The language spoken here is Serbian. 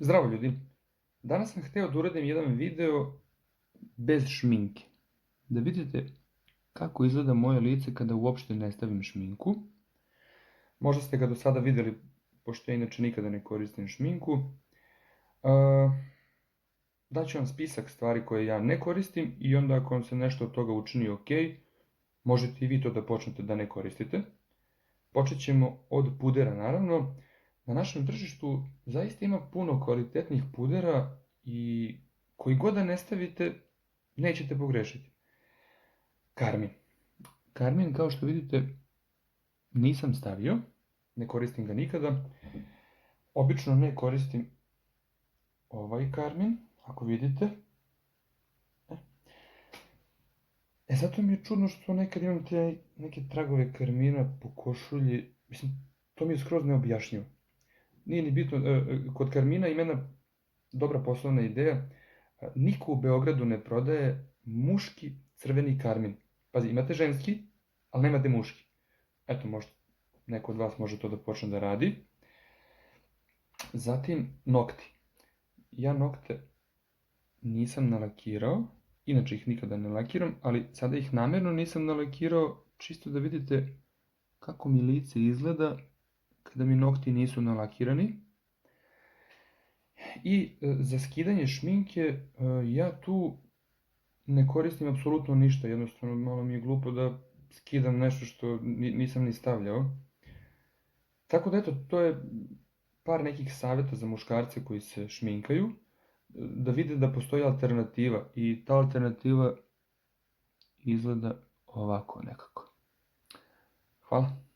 Zdravo ljudi, danas sam hteo da uradim jedan video bez šminke. Da vidite kako izgleda moje lice kada uopšte ne stavim šminku. Možda ste ga do sada videli, pošto ja inače nikada ne koristim šminku. Daću vam spisak stvari koje ja ne koristim i onda ako vam se nešto od toga učini ok, možete i vi to da počnete da ne koristite. Počet ćemo od pudera naravno. Na našem tržištu zaista ima puno kvalitetnih pudera i koji god da ne stavite, nećete pogrešiti. Karmin. Karmin, kao što vidite, nisam stavio, ne koristim ga nikada. Obično ne koristim ovaj karmin, ako vidite. Zato mi je čudno što nekad imam te neke tragove karmina po košulji. Mislim, to mi je skroz neobjašnjivo. Nije ni bitno, kod karmina ima jedna dobra poslovna ideja. Niko u Beogradu ne prodaje muški crveni karmin. Pazi, imate ženski, ali nemate muški. Eto, možda neko od vas može to da počne da radi. Zatim, nokti. Ja nokte nisam nalakirao, inače ih nikada ne lakiram, ali sada ih namerno nisam nalakirao, čisto da vidite kako mi lice izgleda kada mi nokti nisu nalakirani. I za skidanje šminke ja tu ne koristim apsolutno ništa, jednostavno malo mi je glupo da skidam nešto što nisam ni stavljao. Tako da eto, to je par nekih savjeta za muškarce koji se šminkaju, da vide da postoji alternativa i ta alternativa izgleda ovako nekako. Hvala.